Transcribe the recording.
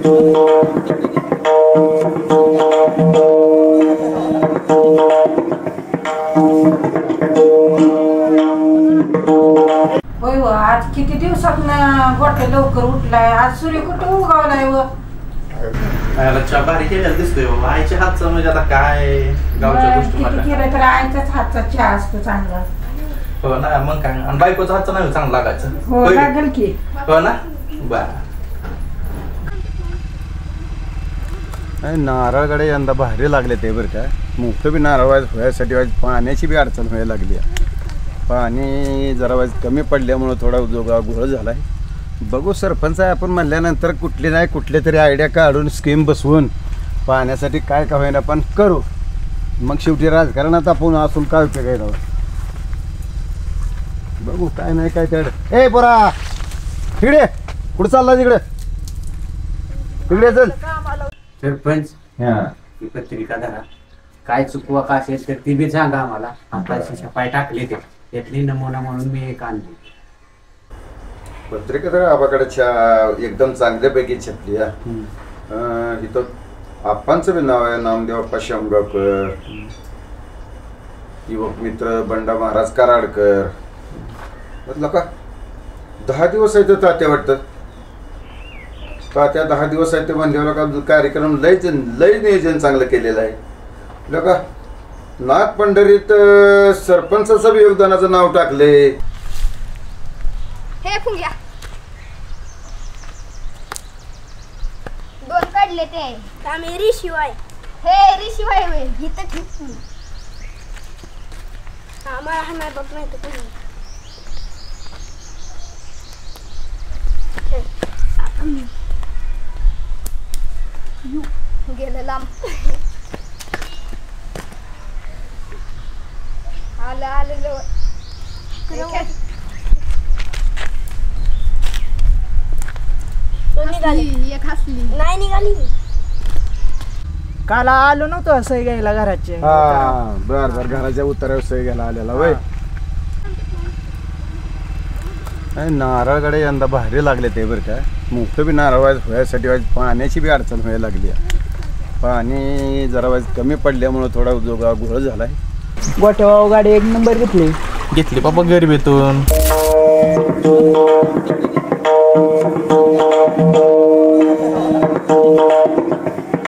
होय व आज किती दिवसात गोटे लवकर उठलाय. आज सूर्य कुठं उगवलाय व भारी केलेला दिसतोय बाबा. आईच्या हातचं म्हणजे आता काय गावच्या गोष्टी किती केलं तर आईच्याच हातचा चहा असतो चांगला. हो ना. मग काय आणि बायकोचा हातचं नाही चांगलं लागायचं. हो लागेल की. हो ना. बर नारळकडे यंदा भारी लागले ते बरं का. मोठं बी नारळ व्हायसाठी पाण्याची बी अडचण व्हायला लागली. पाणी जरा कमी पडल्यामुळं थोडा उद्योगा घोळ झाला आहे. बघू सरपंच आहे आपण म्हणल्यानंतर कुठली नाही कुठले तरी आयडिया काढून स्कीम बसवून पाण्यासाठी काय का होईना पण करू. मग शेवटी राजकारणात आपण असून काय उपयोग आहे ना. बघू काय नाही काय तेवढं. ए पोरा तिकडे कुठं चालला तिकडे तिकडे चल. सरपंच ती पत्रिका धरा. काय चुकवा का असेल तर ती बी सांगा आम्हाला. आता पाय टाकले ते त्यातली नमुना म्हणून मी एक आणली पत्रिका तर आबाकडे एकदम चांगल्यापैकी छपली. इथं आप्पांचं बी नाव आहे नामदेव आप्पा शंभगावकर, युवक मित्र बंडा महाराज कराडकर. म्हटलं का 10 दिवस आहे तर तात्या वाटतं. तात्या 10 दिवस आहे ते म्हणल्यावर का कार्यक्रम लय नियोजन चांगलं केलेलं आहे. का नाथ पंढरीत सरपंचाचं बी योगदानाचं नाव टाकले. हे फुग्या 2 काढले ते आम्ही ऋषिवाय. हे ऋषिवाय वे इथं ठीक आम्हाला हा नाही बघ नाही तर गेलं लांब. आलं आलं जवळ नाही निघाली. काल आलो नव्हतो सही घ्यायला घराचे. बर बर घराच्या उत्तरावर सही घ्यायला आलेला वय. नारळकडे यंदा भारी लागले ते बरं का. मोठं बी नारळ व्हायसाठी पाण्याची बी अडचण व्हायला लागली. पाणी जरा कमी पडल्यामुळं थोडा उद्योगा घोळ झालाय. गोठेवा गाडी 1 नंबर घेतली बाबा गरिबीतून.